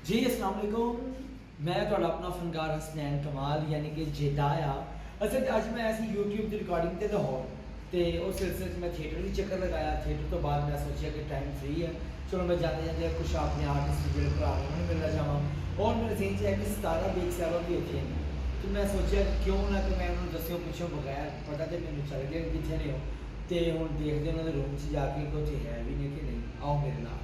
जी अस्सलाम वालेकुम मैं थोड़ा अपना फनकार हसनैन कमाल यानी कि जेदाया असल अज मैं ऐसी यूट्यूब की रिकॉर्डिंग ते लाहौर ते उस सिलसिले में थिएटर भी चक्कर लगाया थिएटर तो बाद मैं सोचा कि टाइम फ्री है चलो मैं जाते जाते कुछ अपने आर्टिस्ट जो भरा उन्होंने मिलना चाहवा और मेरे जहन च है कि 17 20 सालों भी होते हैं तो मैं सोचा क्यों ना कि मैं उन्होंने दस्यों पूछो बगैर पता तो मैंने चल गया कितने ने हो तो हूँ देखते उन्होंने रूम से जाके कुछ है भी नहीं कि नहीं आओ मेरे नाल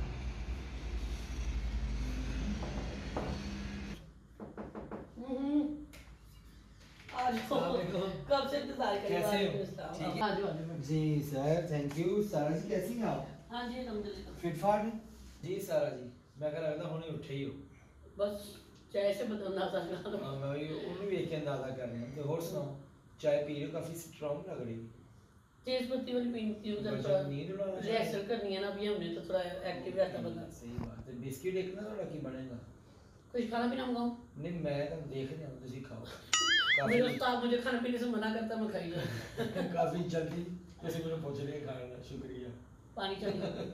कब से इंतजार कर कैसे हो ठीक है जी सर थैंक यू सारा जी कैसी हैं आप हाँ जी अल्हम्दुलिल्लाह फिट फाट हैं? जी सारा जी मैं कह लगता हुणे उठे ही हो बस चाय से बदलना था हाँ मैं वही उन्हें भी एक अंदाजा कर रहा हूँ तो और सुनाओ चाय पी रहे हो काफी स्ट्रांग लग रही है तेज पत्ती वाली पीती हूँ जब थोड़ा नींद उड़ा रिहर्सल करनी है ना अभी हमने तो थोड़ा एक्टिव रहता बंदा सही बात है बिस्किट एक ना थोड़ा की बनेगा कुछ खाना पीना मंगाऊं नहीं मैं तो देख रहा हूँ तुसी खाओ मेरे उस्ताद मुझे खाने पीने से मना करता मैं खाई जाऊँ काफी जल्दी जैसे मैंने पूछ लिया खाना शुक्रिया पानी चाहिए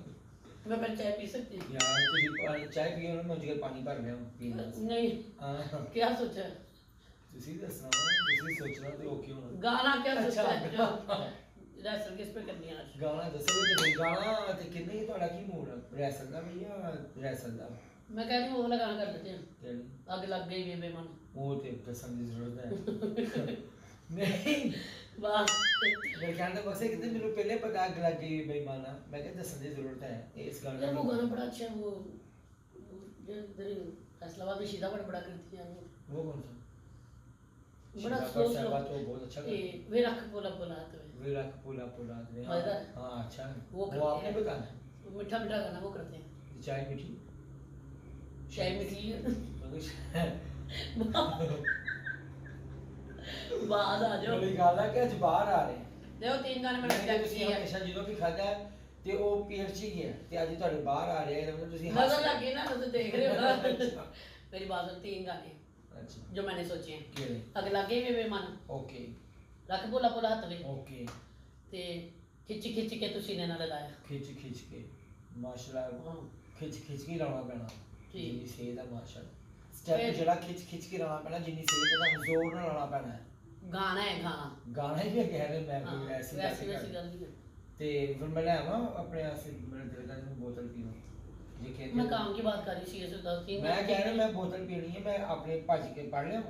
मैं पहले चाय पी सकती हूँ यार तुसी चाय पियो ना मैं मुझे पानी भर रहा हूँ पीना नहीं हाँ क्या सोचा है तुसी दसना तुसी सोचना तो ओके होना गाना क्या सोचा है अच्छा रिहर्सल किस पे करनी है आज गाना दसोगे तो गाना ते किन्ने ਤੁਹਾਡਾ ਕੀ ਮੂਡ ਹੈ ਰੈਸਲ ਦਾ ਵੀ ਜਾਂ ਰੈਸਲ ਦਾ मैं कह रही हूँ वो वाला गाना कर देते हैं ਕਿਹੜੀ आग लग गई वे बेमान ਉਹ ਤੇ ਦੱਸਣ ਦੀ ਜ਼ਰੂਰਤ ਹੈ ਨਹੀਂ वाह ਮੇਰੇ ਕਹਿਣ ਦਾ ਮਕਸਦ ਹੈ ਕਿ ਮੈਨੂੰ ਪਹਿਲੇ ਪਤਾ ਅੱਗ ਲੱਗ ਗਈ ਬੇਈਮਾਨਾ ਮੈਂ ਕਿਹਾ ਦੱਸਣ ਦੀ ਜ਼ਰੂਰਤ ਹੈ ਇਸ ਗਾਣੇ यार ਦਾ वो गाना बड़ा अच्छा है वो जो इधर फैसलाबाद में शीदा बड़ा करती है वो कौन सा बड़ा शिवा स्लो का स्लो तो बहुत अच्छा ये वे रख बोला बोला तो विराट पुला पुला मजेदार। हाँ अच्छा है वो वो आपने करते बताया हैं मीठा मीठा गाना वो करते हैं चाय मीठी चाय मीठी है बाद आ जाओ ਬੜੀ ਗੱਲ ਹੈ ਕਿ ਅੱਜ ਬਾਹਰ ਆ ਰਹੇ देखो तीन गाने मैंने ਮੈਂ सिलेक्ट ਤੁਸੀਂ किए हैं ਹਮੇਸ਼ਾ ਜਦੋਂ ਵੀ ਖਾਦਾ ਤੇ ਉਹ ਪੇਟ 'ਚ ਹੀ ਹੈ ਤੇ ਅੱਜ ਤੁਹਾਡੇ ਬਾਹਰ ਆ ਰਿਹਾ ਹੈ ਤੁਸੀਂ नजर लग गई ना तो देख रहे हो ना मेरी बात सुन तीन गाने अच्छा जो मैंने सोचे हैं ਕਿਹੜੇ अग लगे वे बेमान ओके रख बोला बोला हाथ वे ओके ते खिच खिच के तू सीने ना लगाया खिच खिच के माशाल्लाह हाँ खिच खिच के लाना पैना ठीक। जिन्नी सेहत है माशाल्लाह स्टेप फिर- ਜਿਹੜਾ ਖਿੱਚ ਖਿੱਚ ਕੇ ਲਾਣਾ ਪੈਣਾ ਜਿੰਨੀ सेहत है ਤੁਹਾਨੂੰ ਜ਼ੋਰ ਨਾਲ ਲਾਣਾ ਪੈਣਾ ਹੈ गाना है गाना ਗਾਣਾ ਹੀ ਵੀ ਕਹਿ ਰਹੇ ਮੈਂ हाँ, ਕੋਈ ਐਸੀ वैसी ਗੱਲ वैसी गल नहीं है। ਤੇ ਫਿਰ ਮੈਂ ਲੈ ਆਵਾਂ ਆਪਣੇ ਆਸੇ ਮੇਰੇ ਦਿਲ ਦਾ ਨੂੰ ਬੋਤਲ ਪੀਵਾਂ ਜੇ ਕਹਿੰਦੇ मैं काम की बात कर रही सीरियस दस तीन मैं कह रहा मैं बोतल पीनी है मैं अपने भज के पढ़ लिया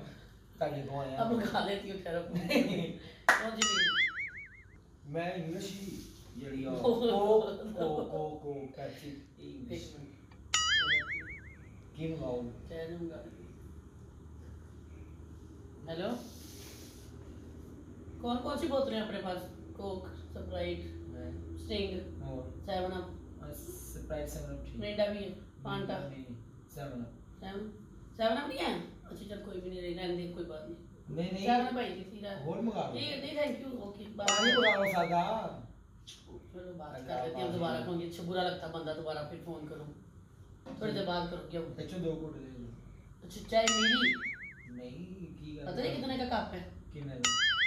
ताकि को आया अब खा लेती हूँ ठहरो कौन सी पी मैं इंग्लिश ही जड़ी को कैप्सी इंग्लिश की मंगाओ हेलो कौन कौन सी बोतलें हैं अपने पास कोक स्प्राइट मैं स्टिंग और सेवन अप स्प्राइट 7 अप ठीक मिरिंडा भी है Phanta 7 up seven seven up नहीं है अच्छा चल कोई भी नहीं रहने दे कोई बात नहीं नहीं नहीं सेवन अप आई थी सीधा और मंगा लो ठीक है नहीं थैंक यू ओके पानी मंगा लो सादा चलो बात कर लेते हैं दोबारा कहूँगी अच्छा बुरा लगता बंदा दोबारा फिर फोन करूँ थोड़ी देर बाद करूँ क्या बच्चों 2 घुट दे दो अच्छा चाय मेरी नहीं की पता नहीं कितने का कप है कितने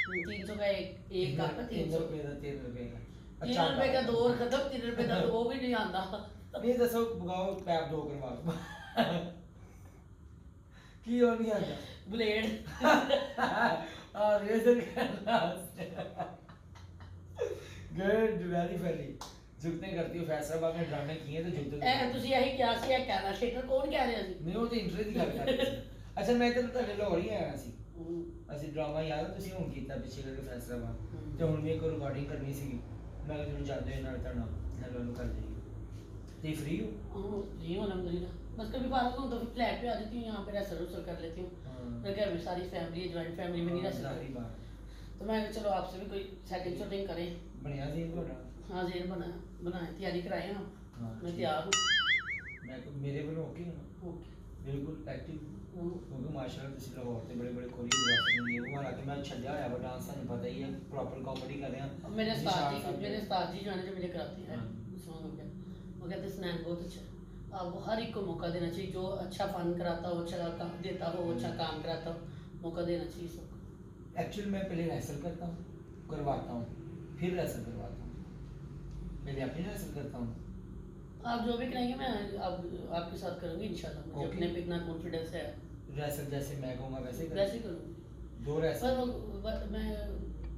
300 का एक कप है 300 रुपए का 3 रुपए का 3 रुपए का 2 और खत्म 3 रुपए का तो वो भी नहीं आता नहीं दसो बुगाओ पैप 2 करवा दो की हो नहीं आता ब्लेड और रेजर करना गुड वेरी फनी झुकने करती हो फैसलाबाद में ड्रामे किए तो झुकते ए ਤੁਸੀਂ ਇਹੀ ਕਿਹਾ ਸੀ ਇਹ ਕਹਿਣਾ ਸ਼ੇਖਰ ਕੌਣ ਕਹਿ ਰਿਹਾ ਸੀ ਨਹੀਂ ਉਹ ਤੇ ਇੰਟਰਵਿਊ ਦੀ ਗੱਲ ਕਰ ਰਹੀ ਸੀ ਅੱਛਾ ਮੈਂ ਤਾਂ ਤੁਹਾਡੇ ਲਾਹੌਰ ਹੀ ਆਇਆ ਸੀ ਅਸੀਂ ਡਰਾਮਾ ਯਾਦ ਤੁਸੀਂ ਹੁਣ ਕੀਤਾ ਪਿੱਛੇ ਕਰਕੇ ਫੈਸਲਾਬਾਦ ਤੇ ਹੁਣ ਵੀ ਇੱਕ ਰਿਕਾਰਡਿੰਗ ਕਰਨੀ ਸੀ ਮੈਂ ਕਿਹਾ ਤੁਹਾਨੂੰ ਜਾਂਦੇ ਹੋਏ ਨਾਲ ਤੁਹਾਡਾ ਹੈਲੋ ਨੂੰ ਕਰ ਜਾਈਏ ਤੇ ਫ੍ਰੀ ਹੋ जी अलहमदुलिल्लाह बस कभी बात करूँ तो फ्लैट पे आ जाती हूँ यहाँ पे रेसल वेसल कर लेती हूँ मेरे घर में सारी फैमिली है ज्वाइंट फैमिली में नहीं रह सारी सकती बात तो मैं चलो आपसे भी कोई सेटिंग शूटिंग करें ਬਣਿਆ ਸੀ ਤੁਹਾਡਾ हाँ जेल बनाए तैयारी कराए हम हाँ, मैं ठीक। तैयार हूँ ਮੈਂ ਮੇਰੇ ਵੱਲੋਂ ਓਕੇ ਨਾ ओके ਬਿਲਕੁਲ ਐਕਟਿਵ ਕਿਉਂਕਿ ਮਾਸ਼ਾਅੱਲਾ ਤੁਸੀਂ ਲਾਹੌਰ ਤੇ ਬੜੇ ਬੜੇ ਕੋਰੀਓਗ੍ਰਾਫਰ ਨੇ ਉਹ ਹਾਲਾਂਕਿ ਮੈਂ ਛੱਡਿਆ ਹੋਇਆ ਵਾ ਡਾਂਸ ਤੁਹਾਨੂੰ ਪਤਾ ਹੀ ਹੈ ਪ੍ਰੋਪਰ ਕਾਮੇਡੀ ਕਰ ਰਿਹਾ मेरे निशान साहब मेरे ने- उस्ताद जी जो है ना जो मुझे कराते हैं हाँ। उस्मान हो गया वो कहते हैं स्नैन बहुत अच्छा है आपको हर एक को मौका देना चाहिए जो अच्छा फन कराता हो अच्छा काम देता हो अच्छा काम कराता हो मौका देना चाहिए सबको एक्चुअली मैं पहले रिहर्सल करता हूँ करवाता हूँ फिर रिहर्सल करवाता हूँ पहले अपनी रिहर्सल करता हूँ आप जो भी कराएंगे मैं आपके साथ करूँगी इंशाल्लाह। मुझे Okay. अपने पे इतना कॉन्फिडेंस है, रेसल जैसे मैं कहूँगा वैसे वैसे करूँगी। दो रेसल पर मैं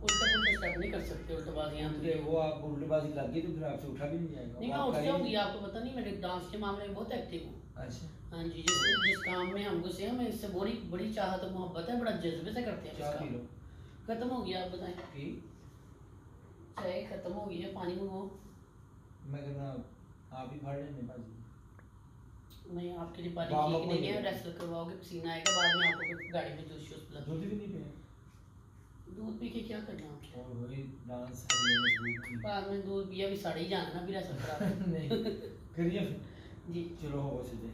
उल्टा पुल्टा स्टेप नहीं कर सकती, उल्टाबाजियाँ उल्टे वो आप उल्टेबाजी लग गई तो फिर आपसे उठा भी नहीं जाएगा। नहीं, वो मैं आप उठ करेंगे। जाऊँगी, आपको पता नहीं मेरे डांस के मामले में बहुत एक्टिव हूँ। अच्छा हाँ जी, जिस काम में हम घुसे हैं, मैं इससे बड़ी बड़ी चाहत और मोहब्बत है, बड़ा जज्बे से करते हैं इस चाय काम पी लो। को। खत्म हो गया, आप बताएं। पी चाय खत्म हो गई है, पानी मंगाओ। मैं कहना आप ही फाड़ लेंगे बाजी। नहीं, आपके लिए पानी बाबा ठीक नहीं है, को- रेस्ट करवाओगे, पसीना आएगा, बाद में आपको गाड़ी में जूस शूस पिला दूध भी नहीं पिया दूध पी के क्या करना। और वही डांस है बाद में दूध पिया भी साड़ी जाना ना, भी रेस्ट करा नहीं करिए फिर जी। चलो हो सीधे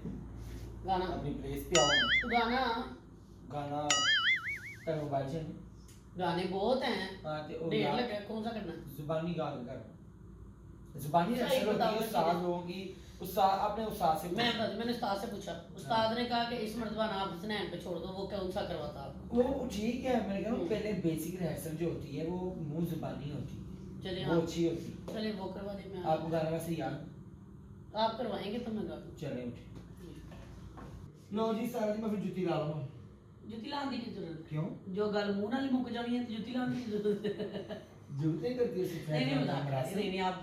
गाना अपनी प्लेस पे आओ। तो गाना गाना पर मोबाइल से नहीं गाने बहुत हैं, हाँ ते ओ ढेर यार लगा, कौन सा करना है? जुबानी गा के कर जुबानी सही रेसल होती बताओ है ना उस्ताद सीधे। लोगों की उस्ताद अपने उस्ताद से मैं मैंने उस्ताद से पूछा, उस्ताद ने कहा कि इस मर्तबा ना आप हसनैन पे छोड़ दो, वो कौन सा करवाता आपको? वो ठीक है मैंने कहा पहले बेसिक रिहर्सल जो होती है वो मुंह जुबानी होती है चलिए वो आप अच्छी होती है। चलिए वो करवा दे, मैं आपको गाना वैसे याद आप करवाएंगे तो मैं गा दूँ। चले उठे लो जी सारा जी मैं फिर जुत्ती ला लूँ जुत्ती लाने की जरूरत है? क्यों जो गल मुंह नाल ही मुक जानी है तो जुत्ती लाने की जरूरत है? जूते करती है सिर्फ नहीं नहीं आप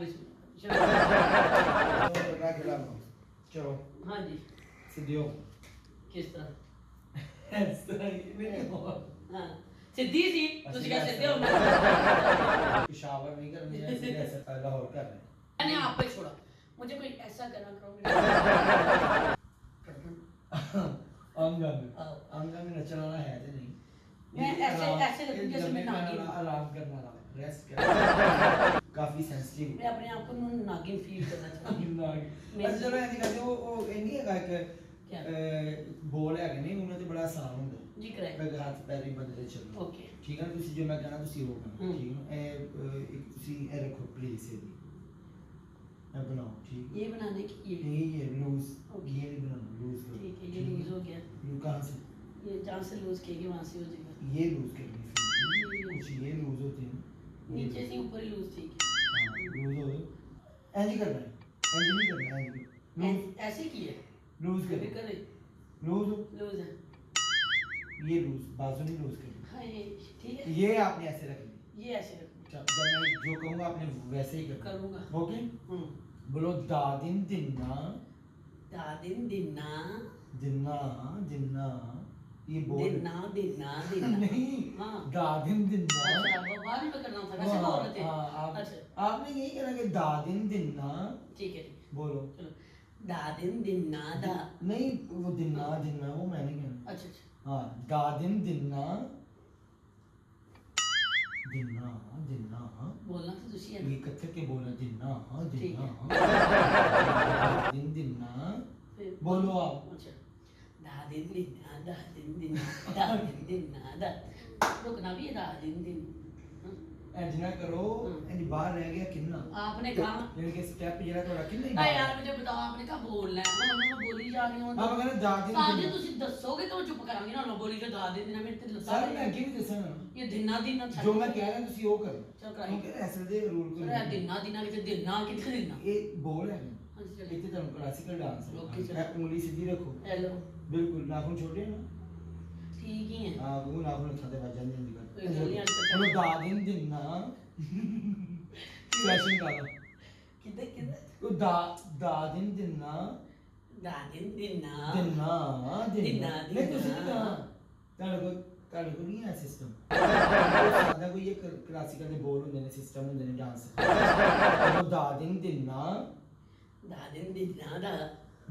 चलो हाँ जी, सीधे हो किस तरह? इस तरह ही नहीं हो हाँ सीधी सी ਤੁਸੀਂ क्या सीधे हो? पेशावर नहीं करनी है सीधे ऐसे पहला और कर रहे हैं मैंने आप पे छोड़ा, मुझे कोई ऐसा करना करोगे? अंग अंग में नचना है तो नहीं मैं ऐसे लगूं जैसे मैं नागिन। आराम करना रेस्ट कर काफी सेंसिटिव मैं अपने आप को नागिन फील करना चाहती हूँ। अच्छा चलो ऐसी कहते वो नहीं है एक क्या? बोल है नहीं उन्हें तो बड़ा आसान होता है जी कराए। अगर हाथ पैर ही बंद चलो ओके ठीक है तुसी जो मैं कहना तुसी वो करना हम्म। ठीक है एक तुसी ए रखो प्लीज ये मैं बनाओ ठीक ये बनाने की ये नहीं ये लूज ओके। ये नहीं बनाना लूज करो ठीक है, ये लूज हो गया, ये कहाँ से ये जहाँ से लूज किएगी वहाँ से हो जाएगा। ये लूज करनी फिर कुछ ये लूज होती है ये नीचे से ऊपर ही लूज, ठीक है। हाँ लूज हो गए ऐसे करना है ऐसे नहीं करना है लूज ऐसे की है, लूज कभी कर करे लूज लूज है। ये लूज बाजू नहीं लूज करनी हाँ ये ठीक है, ये आपने ऐसे रखनी ये ऐसे रखूँ। जब मैं जो कहूँगा आपने वैसे ही करना करूँगा। ओके हम्म। बोलो दादिन दिन्ना दादिन दिन्ना दिन्ना दिन्ना ये बोल दिन्ना दिन्ना दिन्ना। नहीं हाँ। दादिन दिन्ना अच्छा वो बाद में करना था, वैसे बोल रहे थे। हाँ, अच्छा आपने यही कहना कि दादिन दिन्ना ठीक है, बोलो चलो दादिन दिन्ना दा। नहीं वो दिन्ना दिन्ना वो मैंने कहना अच्छा अच्छा हाँ दादिन दिन्ना दिन्ना दिन्ना बोलना तो तुझी है ये कत्थे के बोलना दिन्ना ठीक दिन्ना दिन दिन्ना फिर बोलो आप अच्छा दादिन दिन्ना दादिन दिन्ना दादिन दिन्ना दा। रुकना भी है दादिन दिन। हाँ। इंज ना करो इंज बाहर रह गया किन्ना आपने कहा यानी कि स्टेप जरा थोड़ा किन्ना ही नहीं बाहर यार मुझे बताओ, आपने कहा बोलना है, मैं बोली जा रही हूँ। आप कहना दादिन साजी दिन्ना ਤੁਸੀਂ ਦੱਸੋਗੇ ਤਾਂ ਮੈਂ ਚੁੱਪ ਕਰਾਂਗੀ ਨਾ, ਨਾ ਬੋਲੀ ਜੋ दादिन दिन मैं तेरे सर मैं अगे भी दसना ये दिना दिना जो मैं कह रहा हूं ਤੁਸੀਂ ਉਹ ਕਰੋ चल कराई क्योंकि ऐसे ਦੇ ਰੂਲ सर ਕੋਈ दिना दिना कितने दिना कितने दिना। ਇਹ ਬੋਲ ਹੈ हाँ जी ਇੱਥੇ ਤੁਹਾਨੂੰ ਕਲਾਸਿਕਲ ਡਾਂਸ Okay, ਹੈ चलो। ਉਂਗਲੀ ਸਿੱਧੀ ਰੱਖੋ हेलो ਬਿਲकुल ਨਾਖੂਨ ਛੋਟੇ ਨਾ ठीक ही है। ਹਾਂ ਉਹ ਨਾਖੂਨ ਥਾਦੇ ਵੱਜ ਜਾਂਦੇ ਹੁੰਦੀ ਕੋਈ ਗੱਲ ਨਹੀਂ, ਅੱਜ ਕੱਲ੍ਹ ਉਹ ਦਾਦਿਨ ਦਿੰਨਾ ਫਲੈਸ਼ਿੰਗ ਕਰ किधर किधर ਉਹ ਦਾਦਿਨ ਦਿੰਨਾ दादिन दिना ਦਿੰਨਾ ਦਿੰਨਾ, ਨਹੀਂ ਤੁਸੀਂ ਦਿੰਨਾ। ਤੁਹਾਡੇ ਕੋਲ ਨਹੀਂ ਹੈ ਸਿਸਟਮ ਸਾਡਾ ਕੋਈ ਇਹ ਕਲਾਸਿਕਲ ਦੇ ਬੋਲ ਹੁੰਦੇ ਨੇ ਸਿਸਟਮ ਹੁੰਦੇ ਨੇ ਡਾਂਸ ਉਹ ਦਾਦਿਨ ਦਿੰਨਾ दादिन दिना दा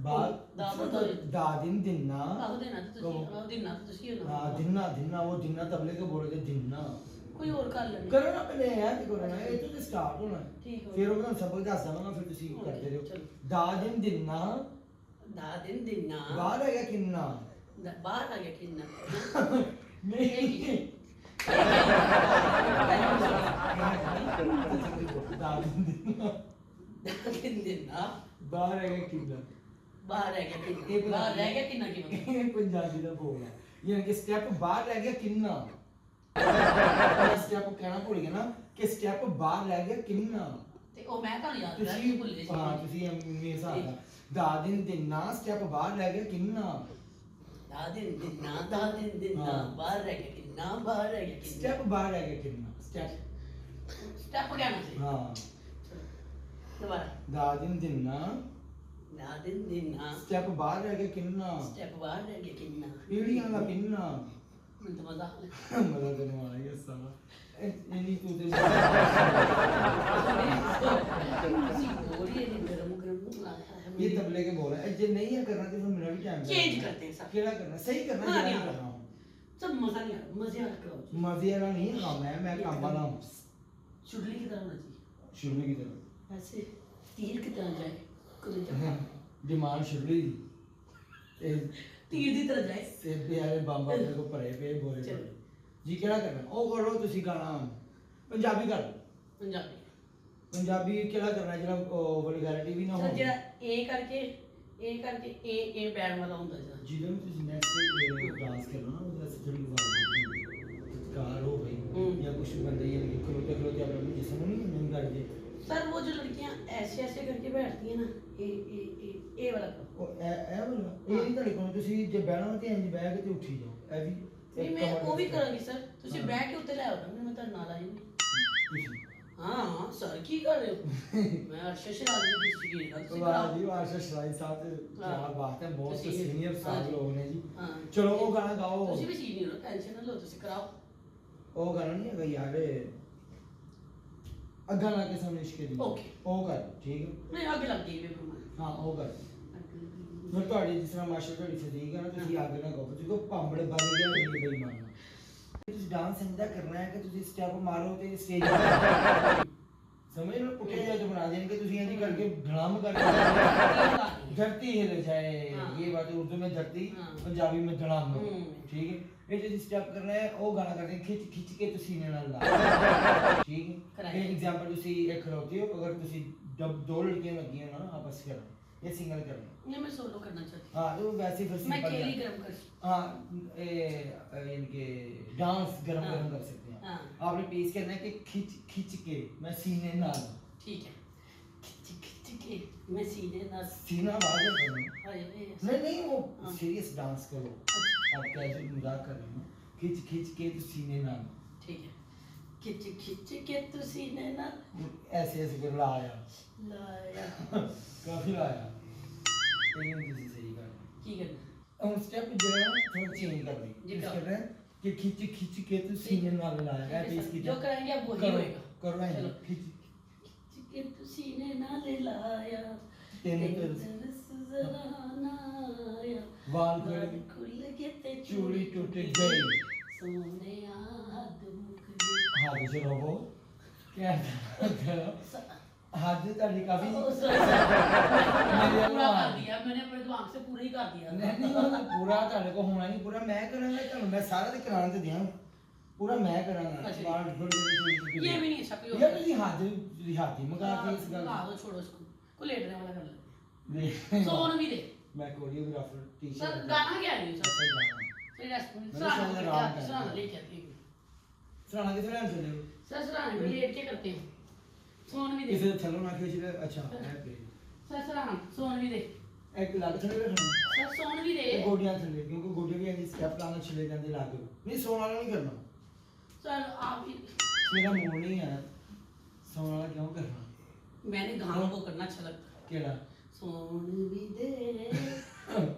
ਬਾਅਦ दा बताओ ਦਾਦਿਨ ਦਿੰਨਾ आहो देना तो तुझी दिना तो तुझी हाँ होना दिन्ना दिन्ना वो दिन्ना तबले के बोल के दिन्ना कोई और कर लेने करो ना पहले यार की करो ना ये तो स्टार्ट होना है ठीक हो फिर वो ना सबक दस दवांगा फिर तुसी Okay, करते रहो चलो। दादिन दिन्ना दादिन दिना बाहर है क्या किन्ना बाहर आ गया किन्ना नहीं दादिन दिन्ना दादिन दिना बाहर है क्या किन्ना बाहर रह गया किन्ना, बाहर रह गया किन्ना की मतलब ये पंजाबी का बोल है यानी कि स्टेप बाहर रह गया किन्ना स्टेप कहना भूल गया ना कि स्टेप बाहर रह गया किन्ना ਤੇ ਉਹ ਮੈਂ ਤੁਹਾਨੂੰ ਯਾਦ ਕਰਾ ਤੁਸੀਂ ਭੁੱਲੇ ਸੀ ਹਾਂ ਤੁਸੀਂ ਮੇਰੇ ਹਿਸਾਬ ਨਾਲ ਦਾ ਦਿਨ ਨਾ ਸਟੈਪ ਬਾਹਰ ਲੈ ਗਿਆ ਕਿੰਨਾ ਦਾ ਦਿਨ ਨਾ ਬਾਹਰ ਰਹਿ ਗਿਆ ਕਿੰਨਾ ਬਾਹਰ ਰਹਿ ਗਿਆ ਕਿੰਨਾ ਸਟੈਪ ਬਾਹਰ ਲੈ ਗਿਆ ਕਿੰਨਾ ਸਟੈਪ ਸਟੈਪ ਕਹਿਣਾ ਸੀ ਹਾਂ ਦੁਬਾਰਾ ਦਾ ਦਿਨ ਨਾ ਦਾ ਦਿਨ ਨਾ ਸਟੈਪ ਬਾਹਰ ਲੈ ਗਿਆ ਕਿੰਨਾ ਸਟੈਪ ਬਾਹਰ ਰਹਿ ਗਿਆ ਕਿੰਨਾ ਪੀੜੀਆਂ ਦਾ ਕਿੰਨਾ ਮੈਨੂੰ ਤਾਂ ਮਜ਼ਾ ਆ ਗਿਆ ਮਜ਼ਾ ਤੈਨੂੰ ਆ ਗਿਆ ਸਾਲਾ ਇੰਨੀ ਤੂੰ ਤੇ ਅਸੀਂ ਗੋਰੀ ਨੇ ਗਰਮ ਲਾਇਆ है ये तबले के बोल है जे नहीं है करना तो फिर मेरा भी टाइम चेंज करते हैं सब केड़ा करना सही करना हाँ, जेड़ा नहीं करना सब मजा नहीं आ रहा मजे आ रहा मजे वाला नहीं है काम है मैं काम वाला हूं चुड़ली की तरह होना चाहिए शुरू की तरह ऐसे तीर की तरह जाए कलेजा डिमांड शुरू ही ए तीर की तरह जाए सेबे वाले बंब अपने को भरे पे बोले चलो। जी केड़ा करना ओ करो ਤੁਸੀਂ गाना पंजाबी कर पंजाबी पंजाबी केड़ा करना जेड़ा वल्गैरिटी भी ना हो सर जरा ए करके ए बैड वाला ਹੁੰਦਾ ਜਰਾ जिदों ਤੁਸੀਂ नेक्स्ट डांस करना ना ਉਹਦਾ ਥੋੜੀ आवाज कार हो गई या कुछ बंदे ये खलोते खलोते अपने जिस्म नहीं करते सर वो जो लड़कियां ऐसे ऐसे करके बैठती है ना ए वाला करो ਉਹ ਇਹ ਵਾਲਾ ਇਹ ਨਹੀਂ ਤੁਹਾਡੇ ਕੋਲ ਤੁਸੀਂ ਜੇ ਬਹਿਣਾ ਤੇ ਇੰਜ ਬਹਿ ਕੇ ਤੇ ਉੱਠੀ ਜਾਓ ਇਹ ਵੀ ਨਹੀਂ ਮੈਂ ਉਹ ਵੀ ਕਰਾਂਗੀ ਸਰ ਤੁਸੀਂ ਬਹਿ ਕੇ ਉੱਤੇ ਲੈ ਆਓ ਮੈਂ ਤਾਂ ਨਾਲ ਆ ਜਾਊਂਗੀ ਤੁਸੀਂ ਹਾਂ ਸਰ ਕੀ ਕਰ ਰਹੇ ਹੋ ਮੈਂ ਅਰਸ਼ਦ ਸ਼ਰਾਜ਼ੀ ਦੀ ਸ਼ਗੀਰ ਹਾਂ ਤੁਸੀਂ ਵਾਹ ਕਰਾਓ ਜੀ ਵਾਹ ਸ਼ਰਾਈ ਸਾਹਿਬ ਤੇ ਕੀ ਬਾਤ ਹੈ ਬਹੁਤ ਤੁਸੀਂ- ਸੀਨੀਅਰ ਸਾਹਿਬ ਹਾਂਜੀ। ਲੋਕ ਨੇ ਜੀ ਹਾਂ ਚਲੋ ਉਹ ਗਾਣਾ ਗਾਓ ਤੁਸੀਂ ਵੀ ਸੀਨੀਅਰ ਹੋ ਟੈਨਸ਼ਨ ਨਾ ਲਓ ਤੁਸੀਂ ਕਰਾਓ ਉਹ ਗਾਣਾ ਨਹੀਂ ਹੈਗਾ ਯਾਰ ਅੱਗਾ ਲਾ ਕੇ ਸਾਹਮਣੇ ਇਸ਼ਕੇ ਦੀ Okay। ਉਹ ਕਰ ਠੀਕ ਹੈ ਨਹੀਂ ਅੱਗੇ ਲੱਗ ਗਈ ਵੇ ਮੈਂ ਹਾਂ ਉਹ ਕਰ ਫਿਰ ਤੁਹਾਡੀ ਜਿਸ ਤਰ੍ਹਾਂ ਮਾਸ਼ਾ ਤੁਹਾਡੀ ਫਜ਼ੀਕ ਹੈ ਨਾ ਤੁਸੀਂ ਅੱਗੇ ਨਾ ਗਾਓ ਤੁਸੀਂ ਕੋ ਭਾਂਬੜੇ ਬਣ ਗਿਆ ਨਹੀਂ ਬਈ ਮਾਰਨਾ ਤੁਸੀਂ ਡਾਂਸ ਇੰਦਾ ਕਰਨਾ ਹੈ ਕਿ ਤੁਸੀਂ ਸਟੈਪ ਮਾਰੋ ਤੇ ਸਟੇਜ ਸਮਝ ਲਓ ਪੁੱਠੇ ਜਾ ਕੇ ਬਣਾ ਦੇਣ ਕਿ ਤੁਸੀਂ ਇੰਜ ਕਰਕੇ ਧੜਾਮ ਕਰਕੇ धरती हिल जाए हाँ। ये बात है उर्दू में धरती हाँ। पंजाबी में धड़ाम ठीक है ये जो स्टेप करना है वो गाना करते हैं खिंच खिंच के तो सीने नाल ला ठीक है Correct। ये एग्जांपल ਤੁਸੀਂ एक खड़ोते हो अगर ਤੁਸੀਂ जब दो लड़कियां लगी हो ना आपस में करना ये सिंगल करना नहीं मैं सोलो करना चाहती हां तो वैसे फिर हूँ मैं सिंपल अकेली गरम कर हां इनके डांस गरम हाँ। गरम कर सकते हैं हाँ। आपने पेश करना है कि खिंच खिंच के मैं सीने नाल ठीक है खिच खिच के मैं सीधे ना सीना बाहर करना हाय वे नहीं नहीं वो हाँ। सीरियस डांस करो आप कैसे मजाक कर रहे हो खिंच खिंच के तो सीने ना ठीक है खिच खिच के तू सीने ना ऐसे ऐसे कर लाया लाया काफी लाया लेकिन किसी सही कर की करना हम स्टेप जो है ना थोड़ा चेंज कर देंगे जी, इस करो। कर रहे हैं कि खिंच खिंच के तो सीने ना लाया है तो इसकी जो करेंगे अब वही करो होएगा करो है चलो। खिंच खिच के तू सीने ना ले लाया तेरे तेरे तरस तरस जरा ना आया बाल बाल खुल खुल के ते चूड़ी टूट गई सोने हाथ मुक गए हाथ से रहो क्या करो हाथ से ताली काफी पूरा कर दिया मैंने अपने दिमाग से पूरा ही कर दिया नहीं नहीं पूरा ਤੁਹਾਡੇ ਕੋ ਹੋਣਾ ਨਹੀਂ ਪੂਰਾ ਮੈਂ ਕਰਾਂਗਾ ਤੁਹਾਨੂੰ ਮੈਂ ਸਾਰਾ ਤੇ ਕਰਾਉਣ ਤੇ ਦਿਆਂ ਪੂਰਾ ਮੈਂ ਕਰਾਂਗਾ अच्छा। ਬਾਹਰ ये भी नहीं अच्छा कोई ਯਾਰ ਤੁਸੀਂ ਹੱਥ ਹੀ ਮਗਾ ਕੇ ਇਸ ਗੱਲ ला दो छोड़ो इसको को लेटने वाला कर ले ਦੇ सोन भी दे ਮੈਂ ਕੋਰੀਓਗ੍ਰਾਫਰ ਟੀ सर शर्ट गाना क्या है सर सर रेस्टोरेंट सराहना लेके आती है ਸਰਾਣਾ ਕਿਥੇ ਲੈਣ ਚੱਲੇ ਹੋ सर सराहना पे लेट के करते हैं सोन भी दे ਕਿਸੇ ਦੇ ਥੱਲੋਂ ਨਾ ਖਿੱਚ ਲੈ ਅੱਛਾ ਐ ਪੇ सर सराहना सोन भी दे ਇੱਕ ਲੱਗ ਥੱਲੇ ਰੱਖਣਾ सर सोन भी दे ਤੇ ਗੋਡੀਆਂ ਥੱਲੇ ਕਿਉਂਕਿ ਗੋਡੇ ਵੀ ਐਂ ਸਟੈਪ ਲਾਣਾ ਛਿਲੇ ਜਾਂਦੇ ਲੱਗ ਨਹੀਂ ਸੌਣ ਵਾਲਾ ਨਹੀਂ ਕਰਨਾ सर आप ही ਮੇਰਾ ਮੂਡ ਨਹੀਂ ਹੈ ਸੌਣ ਵਾਲਾ ਕਿਉਂ ਕਰਨਾ मैंने गानों को करना अच्छा लगता है ਕਿਹੜਾ सोन भी दे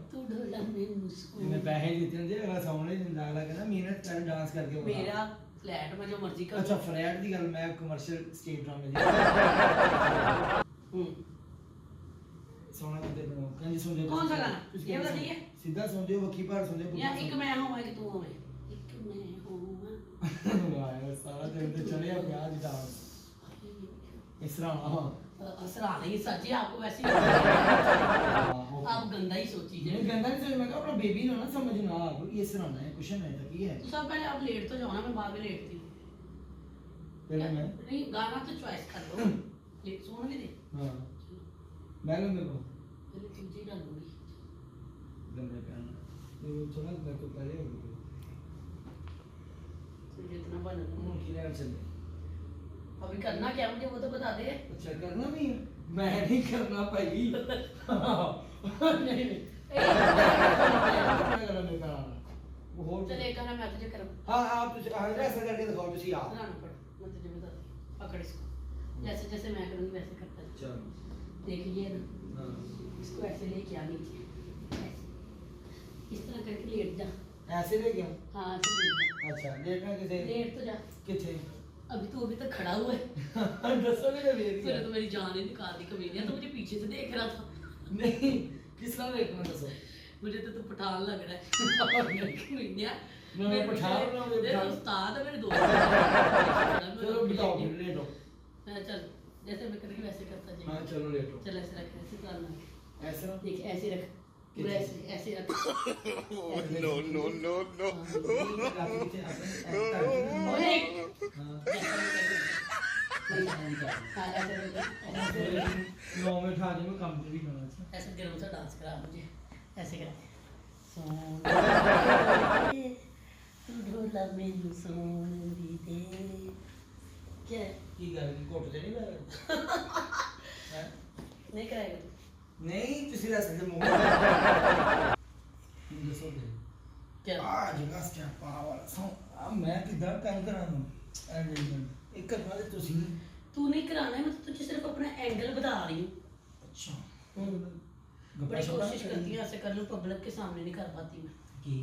तू ढोला में ਜਿੰਨੇ मुझको ਪੈਸੇ ਦਿੱਤੇ ਹੁੰਦੇ ਅਗਲਾ ਸੌਣ ਨਹੀਂ ਦਿੰਦਾ ਅਗਲਾ ਕਹਿੰਦਾ ਮਿਹਨਤ ਕਰ ਡਾਂਸ ਕਰਕੇ ਵਿਖਾ। मेरा फ्लैट में जो मर्जी कर ਅੱਛਾ ਫਲੈਟ ਦੀ ਗੱਲ ਮੈਂ ਕਮਰਸ਼ੀਅਲ ਸਟੇਟ ਡਰਾਮੇ ਦੀ ਸੋਨਾ ਕਿਤੇ ਨੂੰ ਕਹਿੰਦੀ ਸੁਣਦੇ कौन सा गाना? ये वाला ठीक है? ਸਿੱਧਾ ਸੁਣਦੇ ਹੋ ਵੱਖੀ ਭਾਰ ਸੁਣਦੇ ਹੋ या एक मैं हूँ एक तू हूँ एक मैं हूँ ਵਾਹ ਸਾਰਾ ਦਿਨ ਤੇ ਚੜਿਆ ਪਿਆ ਜੀ ਡਾਂਸ ਇਸ ਤਰ੍ਹਾਂ सराहना ही सच्ची आपको वैसे ही आप गंदा ही सोची ये जाए गंदा नहीं समझ मैं कहा अपना बेबी ना समझना आप ये सुनाना है क्वेश्चन है तो की है तो सब पहले आप लेट तो जाओ ना मैं बाद में लेट थी पहले मैं नहीं गाना तो चॉइस कर लो लेट सुन भी दे हां मैं मेरे को पहले तुझे डालूंगी गंदा कहना तो थोड़ा मैं तो पहले हो गया तुझे इतना बना हूं खिला चल अभी करना क्या मुझे वो तो बता दे। अच्छा करना भी है? मैं नहीं करना भाई। नहीं नहीं वो हो चल एक गाना मैं तुझे करूँ। हाँ आप ऐसा करके दिखाओ तुझे आप। चलाना पड़ मैं तुझे बता दी पकड़ इसको जैसे जैसे मैं करूँगी वैसे करता है। चलो देखिए ना हाँ इसको ऐसे लेके आ नीचे ऐसे इस तरह करके लेट जा। ऐसे ले गया। हाँ ऐसे लेट जा। अच्छा लेटना किसे? लेट तो जा किथे? अभी तक खड़ा हुआ है। दसो भी नहीं मेरी। तूने तो मेरी जान ही निकाल दी कमीनिया तो मुझे पीछे से देख रहा था। नहीं किस तरह देखना दसो? मुझे तो तू पठान लग रहा है। कमीनिया मैं पठान ना मुझे मेरा पठान। उस्ताद है मेरे दोस्त है। चलो बताओ फिर लेटो। हाँ, चल जैसे मैं करूँगी वैसे करता जाइए। हाँ चलो लेटो। चल ऐसे रख ऐसे करना है। ऐसे ना? देख ऐसे रख पूरा ऐसे ऐसे रख। No, no, no, no. ओए हाँ जैसा मैं कर रही हूँ। हाँ ऐसे रख ऐसे नौ में उठा के मैं काम भी करना था। ऐसे गरम सा डांस करा मुझे ऐसे कर सोन तू ढोला मैनू सोन दी दे क्या है? की कर की कोट ते नहीं लगा? हैं? नहीं कराएगा तू नहीं ਤੁਸੀਂ ਦੱਸ ਸਕਦੇ ਮੂੰਹ ਕੀ ਦੱਸੋਗੇ? क्या ਆ ਜਗ੍ਹਾ ਸਟੈਪ ਆ ਵਾਲਾ ਸੌ ਆ ਮੈਂ ਕਿਦਾਂ ਕੰਮ ਕਰਾਂ ਨੂੰ ਐਂਗੇਜਮੈਂਟ ਇੱਕ ਕਰਵਾ ਦੇ ਤੁਸੀਂ। तू नहीं कराना है मैं तो तुझे सिर्फ अपना एंगल बता रही हूँ। ਅੱਛਾ बड़ी कोशिश करती हूँ ऐसे कर लूँ पब्लिक के सामने नहीं कर पाती मैं ਕੀ?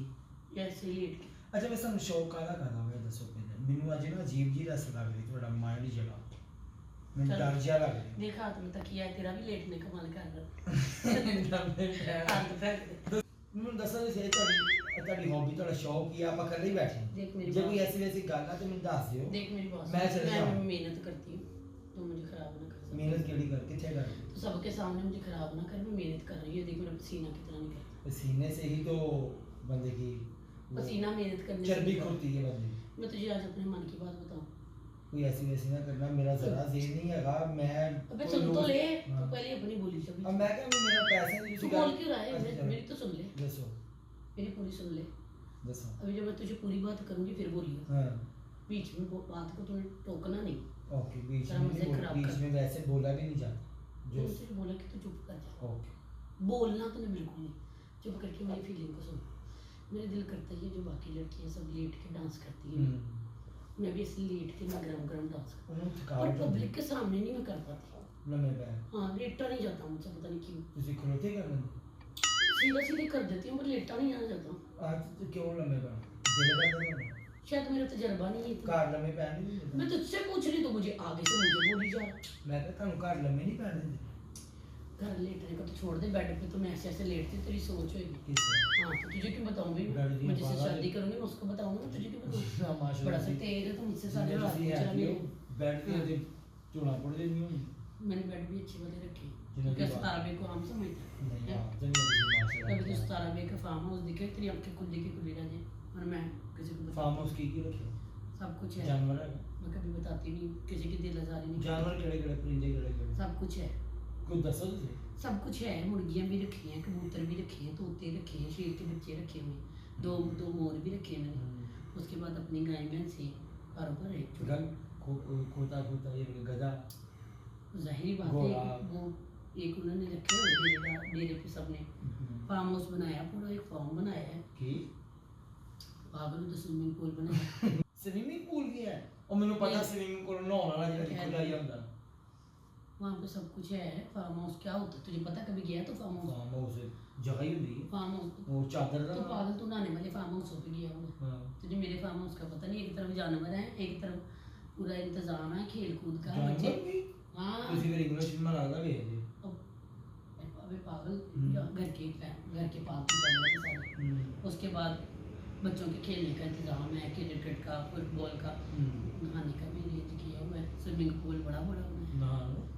ऐसे ही लेट के ਅੱਛਾ ਮੈਂ ਤੁਹਾਨੂੰ ਸ਼ੌਕ ਕਾਹਦਾ ਕਰਦਾ ਹੋਇਆ ਦੱਸੋ ਪਹਿਲਾਂ ਮੈਨੂੰ ਅੱਜ ਨਾ ਅਜੀਬ ਜੀ ਰਸ ਲੱਗ ਰਹੀ ਤੁਹਾਡਾ ਮਾਈਂਡ ਜਿਹੜਾ ਮੈਨੂੰ ਡਰ ਜਿਹਾ ਲੱਗ ਰਿਹਾ। देखा तुमने तकिया है तेरा भी लेटने का मन कर रहा ਡਰਦੇ है। हाथ फेंक दे। ਮੈਨੂੰ ਦੱਸੋ ਜੇ ਤੁਹਾਡੀ ਹੌਬੀ ਤੁਹਾਡਾ ਸ਼ੌਕ ਕੀ ਆ ਆਪਾਂ ਇਕੱਲੇ ਹੀ ਬੈਠੇ ਦੇਖ ਮੇਰੀ ਜੇ ਕੋਈ ਬਾਤ। ਐਸੀ ਵੈਸੀ ਗੱਲ ਆ ਤੇ ਮੈਨੂੰ ਦੱਸ ਦਿਓ। देख मेरी बात मैं चले जाऊँ। मैं मेहनत करती हूँ तो मुझे खराब ना कर सकती। ਮਿਹਨਤ ਕਿਹੜੀ ਕਰ ਕਿੱਥੇ ਕਰ तो सबके सामने मुझे खराब ना कर मैं मेहनत कर रही हूँ देख मेरा पसीना कितना निकलता पसीने से ही तो बंदे की वो पसीना मेहनत करने से चर्बी निकलता। खुलती है बंदे की। मैं तुझे आज अपने मन की बात बताऊँ कोई ऐसी वैसी ना करना मेरा जरा जेल नहीं हैगा मैं अबे कोई सुन तो रोज- ले हाँ। तो पहले अपनी बोली जब अब मैं क्या मेरा पैसे नहीं तू बोल क्यों रहा है मेरी तो सुन ले दसो मेरी पूरी सुन ले दसो अभी जब मैं तुझे पूरी बात करूंगी फिर बोलिए हाँ बीच में बात को तूने टोकना नहीं ओके बीच तेरा में मजे नहीं बोल- खराब बीच कर। में वैसे बोला भी नहीं जाता जो जो तुझे बोला कि तू चुप कर जा ओके बोलना तूने बिल्कुल नहीं चुप करके मेरी फीलिंग को सुन मेरा दिल करता है जो बाकी लड़कियां सब लेट के डांस करती हैं मैं भी ऐसे लेट के मैं गरम गरम डांस करती उन्होंने हूँ और थकावट पब्लिक के सामने नहीं मैं कर पाती लम्बे पैर हाँ लेटा नहीं जाता मुझसे पता नहीं क्यों तुझे खलोते कर लेंगे सीधा सीधे कर देती हूँ पर लेटा नहीं आना चाहता आज तो क्यों लम्बे पैर दिल कर देना शायद मेरा तजर्बा नहीं है इतना। कार लम्बे पैर नहीं मैं देते तुझसे पूछ रही तो मुझे आगे से मुझे बोली जा रहा मैं कहता हूँ कार लम्बे नहीं पैर देते घर लेटने का तो छोड़ दे बेड पे तो मैं ऐसे ऐसे लेटती हूँ, तेरी सोच होगी। किस तरह हाँ तो तुझे क्यों बताऊँ भाई डर दी मैं जिससे बाबा शादी जी। करूँगी मैं उसको बताऊँगा मैं तुझे क्यों बताऊँ हाँ, माशाल्लाह बड़ा सा जी। तेज है तो मुझसे सारे रात ਤੁਸੀਂ को ਹੈ चला ਕਿ ਉਹ ਬੈੱਡ ਤੇ हाँ। ਉਹਦੇ ਝੋਲਾ ਪੜ ਜਾਂਦੀ ਹੋਣੀ मैंने बेड भी अच्छे वाले रखे जिन्हों की क्योंकि बात- 17 बे को आम समझता ਨਹੀਂ है ਆ ਜੰਨੀ ਤੁਸੀਂ कभी तो ਮਾਸ਼ਾਅੱਲਾ 17 बे का फार्म हाउस दिखे तेरी आंखें खुली की खुली रह जाए और मैं किसी को ਫਾਰਮ बता ਹਾਊਸ ਕੀ ਕੀ ਰੱਖੇ सब कुछ है ਜਾਨਵਰ ਹੈ मैं कभी बताती नहीं हूँ, किसी की दिल आजारी नहीं ਜਾਨਵਰ ਕਿਹੜੇ ਕਿਹੜੇ ਪਰਿੰਦੇ ਕਿਹੜੇ ਕਿਹੜੇ सब कुछ है ਕੋਈ ਦੱਸੋ ਤੁਸੀਂ सब कुछ है मुर्गियाँ भी रखी हैं कबूतर भी रखे हैं तोते रखे हैं शेर के बच्चे रखे हुए हैं दो दो मोर भी रखे हैं मैंने उसके बाद अपनी गाय भैंस है बराबर है गल खोता खोता ये गधा जाहिर बात है घोड़ा। वो एक उन्होंने रखे हुए डेरे पे सबने फार्म हाउस बनाया पूरा एक फार्म बनाया है ਕੀ पागल तो स्विमिंग पूल बनाया ਸਵਿਮਿੰਗ ਪੂਲ ਵੀ ਹੈ ਉਹ ਮੈਨੂੰ ਪਤਾ नहीं। ਸਵਿਮਿੰਗ ਪੂਲ ਨਹਾਉਣ ਵਾਲਾ ਜਿਹੜਾ ਖੁੱਲਾ ਹੀ ਹੁੰਦਾ वहाँ पे सब कुछ है फार्म हाउस क्या होता है तुझे पता कभी गया तो फार्म हाउस ਫਾਰਮ ਹਾਊਸ ਜਗ੍ਹਾ ਹੀ ਹੁੰਦੀ ਹੈ फार्म हाउस ਉਹ ਚਾਦਰ ਦਾ तो पागल तू नहाने वाले फार्म हाउस पे गया होगा ਹਾਂ तुझे मेरे फार्म हाउस का पता नहीं एक तरफ जानवर है एक तरफ पूरा इंतजाम है खेल कूद का ਜਾਨਵਰ बच्चे ਵੀ हाँ ਤੁਸੀਂ ਫਿਰ ਇੰਗਲਿਸ਼ ਫਿਲਮਾਂ ਲੱਗਦਾ ਵੇਖਦੇ अबे पागल हम्म। घर के पालतू जानवर है सारे उसके बाद बच्चों के खेलने का इंतजाम है क्रिकेट का फुटबॉल का नहाने का भी ये किया हुआ है स्विमिंग पूल बड़ा बड़ा बना है ਨਾ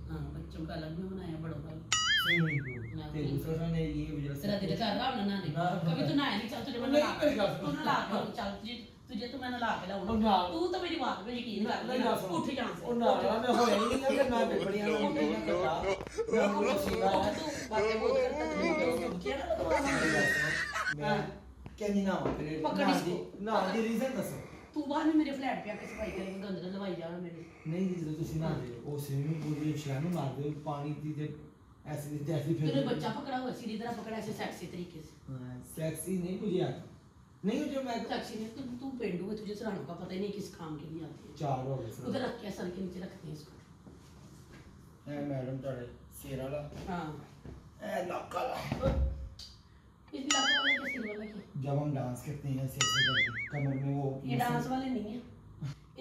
हाँ बच्चों का अलग भी बनाया बड़ों का अलग। स्विमिंग पूल ना, ਤੇ नहीं। दूसरा सा ने ये वजह तेरा दिल कर रहा है ना नहाने ना, कभी तू नहाया नहीं चल तुझे मैं नहीं, नला मेरी बात तू सुन। नला के चल तुझे तो मैं नला के और लाऊंगा ना। तू तो मेरी बात पे यकीन कर नहीं ले ना सुनो उठ यहाँ से ਉਹ ਨਾ ਨਾ ਮੈਂ ਹੋਇਆ ਹੀ ਨਹੀਂ ਕਿ ਮੈਂ ਬੜੀਆਂ No, no, no, ਮੈਂ ਉਹਨੂੰ ਸੀਗਾ उठ तू बातें बहुत करता तुझे तो किया ना तो ਮੈਂ ਕਹਿੰਦੀ ਨਾ ਫਿਰ पकड़ ਨਾ इसको। ਦੀ ਨਾ ਦੀ ਰੀਜ਼ਨ ਦੱਸੋ तू बाद में मेरे फ्लैट पे आके सफाई करेगा, गंद ना लवाई जाना मेरे। नहीं जी ਜਦੋਂ ਤੁਸੀਂ ਨਹਾਉਂਦੇ ਹੋ ਉਹ ਸਵਿਮਿੰਗ ਪੂਲ ਦੇ ਛਲਾਂਗ ਮਾਰਦੇ ਹੋ ਪਾਣੀ ਦੀ ਤੇ ऐसे ਤੇ ऐसे तूने फिर बच्चा पकड़ा हुआ सीधी तरह पकड़ा ऐसे सेक्सी तरीके से। सेक्सी नहीं मुझे आता नहीं जो मैं सेक्सी नहीं, तू पेंडू है, तुझे सराहना का पता ही नहीं किस काम के लिए आती है। चार हो गए उधर रख के सर के नीचे रखते हैं इसको। ए मैडम ਤੁਹਾਡੇ ਸਿਰ ਵਾਲਾ हाँ ए नक वाला इस इलाके वाले के सिर वाला क्या? जब हम डांस करते हैं ऐसे ऐसे करके कमर में वो ये डांस वाले नहीं है।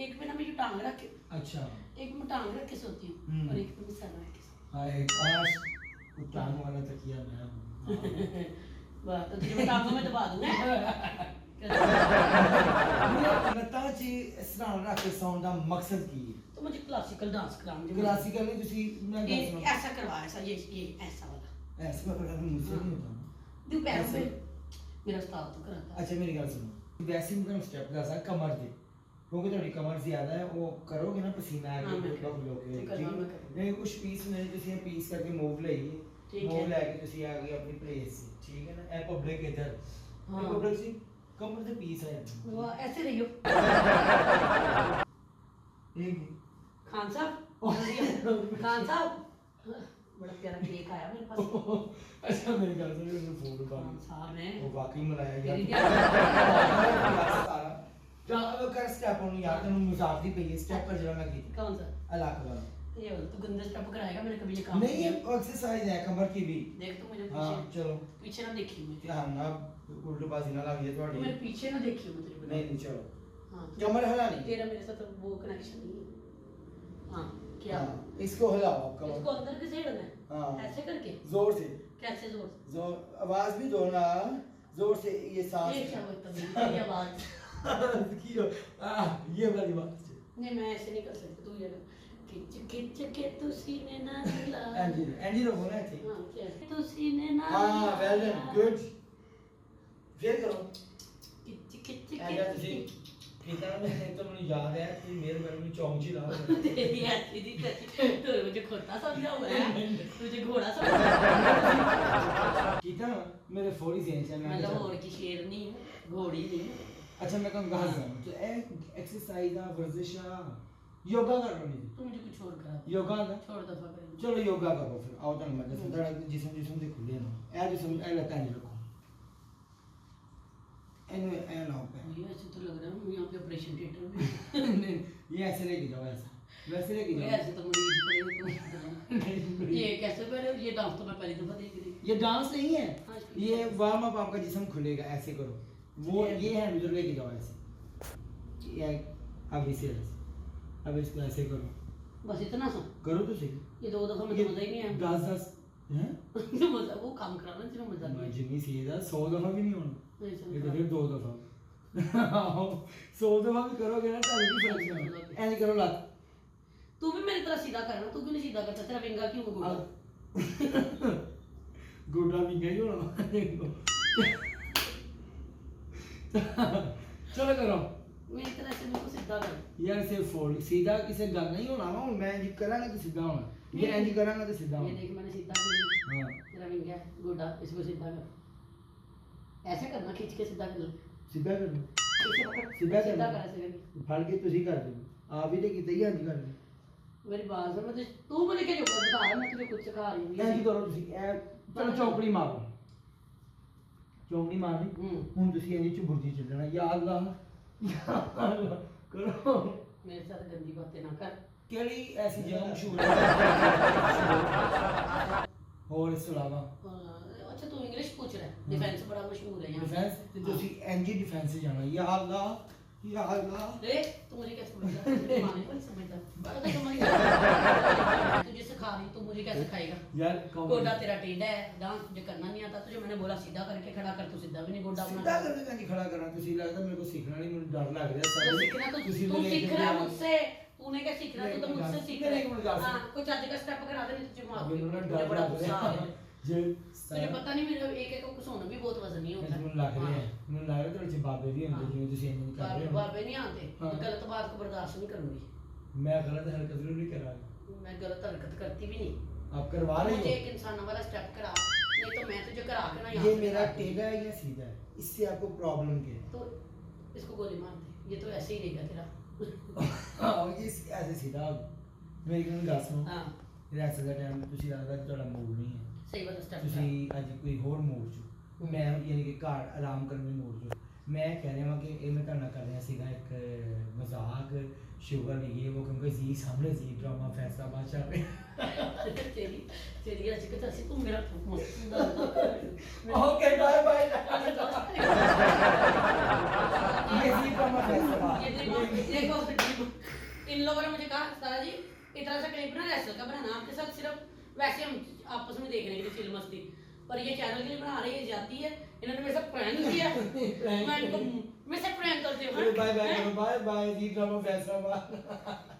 एक पे ना मैं टांग रख के, अच्छा एक में टांग रख के सोती हूँ और एक पे मैं सर रख के सोती हाय काश वो टांग वाला तकिया मैं हूं हूँ। वाह, तो तुझे मैं टांगों में दबा दूंगा। ਨਤਾ ਜੀ ਇਸ ਤਰ੍ਹਾਂ ਰੱਖ ਕੇ ਸੌਣ ਦਾ ਮਕਸਦ ਕੀ ਹੈ तो मुझे क्लासिकल डांस कराना मुझे क्लासिकल में ਤੁਸੀਂ मैं ये गाना सुना ऐसा करवा, ऐसा ये ऐसा वाला ऐसे में पता नहीं मुझसे नहीं होता दो पैरों ऐसे? पे मेरा उस्ताद तो कराता है। अच्छा मेरी गल सुनो वैसे मैं ਤੁਹਾਨੂੰ ਸਟੈਪ ਦੱਸਾਂ ਕਮਰ ਦੇ ਕਿਉਂਕਿ ਤੁਹਾਡੀ ਕਮਰ ਜ਼ਿਆਦਾ ਹੈ ਉਹ ਕਰੋਗੇ ਨਾ ਪਸੀਨਾ ਆ हाँ, ਕੇ मैं ਲੋਕ ਲੋਕ ठीक है, मैं करूँगी। ਨਹੀਂ ਕੁਝ ਪੀਸ ਨੇ ਤੁਸੀਂ ਪੀਸ ਕਰਕੇ ਮੂਵ ਲਈਏ ठीक ਮੂਵ है। ਲੈ ਕੇ ਤੁਸੀਂ ਆ ਗਏ ਆਪਣੀ ਪਲੇਸ ਤੇ ਠੀਕ ਹੈ ਨਾ ਇਹ ਪਬਲਿਕ ਇਧਰ हाँ। ਪਬਲਿਕ ਸੀ ਕਮਰ ਦੇ ਪੀਸ ਆ ਜਾਂਦੇ वो ऐसे रहियो एक खान साहब। खान साहब बड़ा प्यारा केक आया मेरे पास। अच्छा मेरी गल सुनो मैं फोन खान उठा साहब ने वो वाकई मिलाया मेरी यार जा अब कर स्टेप ਉਹਨੂੰ ਯਾਰ ਤੈਨੂੰ ਮਜ਼ਾਕ ਦੀ ਪਈ ਸਟੈਪ ਕਰ ਜਿਹੜਾ ਮੈਂ ਕੀਤੀ कौन सा? ਅਲੱਗ ਵਾਲਾ ये तो गंदा स्टेप कराएगा, मैंने कभी ये काम नहीं किया। एक्सरसाइज है कमर की भी देख तू मुझे हाँ पीछे चलो पीछे ना देखी मैं, ध्यान ना उल्टी बाजी ना लगी है तू थोड़ी मेरे पीछे ना देखी मैं तुझे नहीं नहीं चलो हाँ कमर हिलानी तेरा मेरे साथ वो कनेक्शन नहीं है। हाँ क्या हाँ, इसको हिलाओ इसको कमर अंदर कैसे हिलाना है? हाँ ऐसे करके जोर से कैसे जोर से? जोर आवाज भी दो ना जोर से ये ये सांस क्या बदतमीजी तेरी आवाज। ये वाली बात है नहीं मैं ऐसे नहीं कर सकती, तू ये कर। खिंच खिंच के तू सीने ना हिला। एंजी एंजी रखो ना ऐसे हाँ क्या तू सीने ना हाँ वेल डन गुड फिर करो खिंच खिंच ऐसा ਤੁਸੀਂ के ਕੀਤਾ ਨਾ तो मुझे याद है कि मेरे घर में चौंक ही लाओ तेरी ऐसी दी करती तो मुझे खोता समझा हुआ है, तुझे घोड़ा समझा। ਕੀਤਾ ਨਾ ਮੇਰੇ ਫੋੜੀ सेंस है मैं मतलब और की शेर नहीं हूँ, घोड़ी नहीं हूँ। अच्छा मैं कहूँ कहाँ से तो एक्सरसाइज आ वर्जिश आ योगा कर लो नहीं तू मुझे कुछ और करा, योगा का छोड़ दफा करेंगे। चलो योगा करो फिर आओ तो मैं जैसे थोड़ा जिस्म जिस्म से खुले ना ऐ जिस्म ऐ लगता नहीं रखो एनु ऐ लाओ पे ये ऐसे तो लग रहा है मैं यहाँ पे ऑपरेशन थिएटर में। नहीं ये ऐसे लेके जाओ ऐसा वैसे लेके ये जाओ ऐसे तो मरीज पड़ेगा तो ये कैसे पहले ये डांस तो मैं पहली दफा देख रही ये डांस नहीं है हाँ, ये वार्म अप आपका जिस्म खुलेगा ऐसे करो वो ये है उधर लेके जाओ ऐसे ये अब इसे ऐसे अब इसको ऐसे करो बस इतना सा। करो तो सही ये दो दफा मुझे मजा ही नहीं आया। दस दस हैं जो मजा वो काम कराना जिसमें मजा नहीं आया। जितनी सीधा 100 दफा भी नहीं होना नहीं चल ये तो रहा। फिर 2 दफा 100 दफा भी करोगे ना तो भी फर्क नहीं होगा ऐसे करो लात तू भी मेरी तरह सीधा करना, तू क्यों नहीं सीधा करता? तेरा विंगा क्यों है गोला? गोटा भी गई हो चलो करो मेरी तरह से मेरे को सीधा कर। यार से फोल्ड सीधा किसे गल नहीं होना ना मैं जी करांगा तो सीधा होना ये इंज करांगा तो सीधा ये होना देख मैंने सीधा किया। हां तेरा विंगा है गोटा, इसको सीधा कर। ऐसे करना, खींच के सीधा कर ले। सीधा कर लो इसे पकड़, सीधा कर सीधा लो। कर ऐसे करके। फड़ के तुसी कर दो आप भी तो किते ही इंज कर दो मेरी बात समझ, तू मुझे क्या जो बता रहा है, मैं तुझे कुछ सिखा रही हूँ। ਇੰਜ ਕਰੋ ਤੁਸੀਂ ਇਹ ਚਲੋ ਚੌਂਕੜੀ ਮਾਰੋ ਚੌਂਕੜੀ ਮਾਰਨੀ ਹੁਣ ਤੁਸੀਂ ਇੰਜ ਚੁਬੁਰਜੀ ਚੱਲਣਾ ਯਾ ਅੱਲਾਹ ਕਰੋ मेरे साथ गंदी बातें ना कर। ਕਿਹੜੀ ਐਸੀ ਜਗ੍ਹਾ ਮਸ਼ਹੂਰ ਹੈ ਹੋਰ ਇਸ ਤੋਂ ਇਲਾਵਾ अच्छा तू इंग्लिश पूछ रहा है, डिफेंस बड़ा मशहूर है यहाँ। डिफेंस ਤੇ ਤੁਸੀਂ ਇੰਜ ਹੀ डिफेंस ਜਾਣਾ ਯਾ ਅੱਲਾਹ या अल्लाह देख तू मुझे कैसे समझता है? माने को नहीं समझता, बड़ा तो समझता। तुझे सिखा रही, तू मुझे क्या सिखाएगा? यार गोडा तेरा टेढ़ा है, डांस तुझे करना नहीं आता, तुझे मैंने बोला सीधा करके खड़ा कर, तू सीधा भी नहीं गोडा सीधा अपना। करके कंजी खड़ा करना तुसी लगदा मेरे को सीखना नहीं मुझे डर लग रहा तो सीखना तो तुसी तू मेरे सीख रहा है मुझसे, तूने क्या सीखना? तू तो मेरी मुझसे बात- सीख मेरी रहा एक मिनट है। बात हाँ सुन। कोई चाचे का स्टेप करा दे, नहीं तुझे मार मेरे को ना मुझे डर बड़ा लग गुस्सा आ रहा रहा है है। जे तुझे पता नहीं मेरा एक एक को सोना भी बहुत वजन नहीं होता ਮੈਨੂੰ ਲੱਗ ਰਿਹਾ ਮੈਨੂੰ ਲੱਗ ਰਿਹਾ ਤੁਹਾਡੇ ਚ ਬਾਬੇ ਵੀ ਹੁੰਦੇ ਜਿਵੇਂ ਤੁਸੀਂ ਇੰਜ ਕਰ ਰਹੇ ਹੋ बाबे नहीं आते, हाँ। गलत बात को बर्दाश्त नहीं करूंगी मैं गलत हरकत जरूर नहीं कर रहा मैं, गलत हरकत करती भी नहीं। आप करवा रहे मुझे हो एक इंसान वाला स्टेप करा, नहीं तो मैं तुझे करा के ना ये यहाँ से मेरा निकाल दूंगी। टेढ़ा है या सीधा है इससे आपको प्रॉब्लम क्या है तो इसको गोली मार दे, ये तो ऐसे ही रहेगा तेरा। ਹਾਂ ਇਹ ਐਸੇ ਸਿੱਧਾ ਮੇਰੀ ਕੋਲ ਗੱਲ ਸੁਣੋ हाँ ਰੈਸਟ ਦਾ ਟਾਈਮ ਤੁਸੀਂ ਲੱਗਦਾ ਤੁਹਾਡਾ ਮੂਡ ਨਹੀਂ ਹੈ सही बात स्टार्ट ਤੁਸੀਂ ਅੱਜ ਕੋਈ ਹੋਰ ਮੂਡ 'ਚ ਮੈਂ ਯਾਨੀ ਕਿ ਘਰ ਆਰਾਮ ਕਰਨ ਦੇ ਮੂਡ 'ਚ ਮੈਂ ਕਹਿ ਰਿਹਾ ਹਾਂ ਕਿ ਇਹ ਮੈਂ ਤੁਹਾਡੇ ਨਾਲ ਕਰ ਰਿਹਾ ਸੀਗਾ ਇੱਕ ਮਜ਼ਾਕ ਸ਼ੂਗਰ ਨਹੀਂ ਇਹ ਉਹ ਕਿਉਂਕਿ ਜੀ ਸਾਹਮਣੇ ਜੀ ਡਰਾਮਾ ਫੈਸਲਾਬਾਦ ਚੱਲ ਰਿਹਾ तेरी तेरी आज के तसी तू मेरा मस्त ओके बाय बाय ये जी डरामा फैसलाबाद ये देखो इन लोगों ने मुझे कहा सारा जी इतना सा क्लिप ना रेसल का बनाना आपके साथ सिर्फ वैसे हम आपस में देखने के लिए चिल मस्ती पर ये चैनल के लिए बना रही है जाती है इन्होंने मेरे साथ प्रैंक किया मैं इनको मैं से प्रैंक करती हूँ बाय बाय जी डरामा फैसलाबाद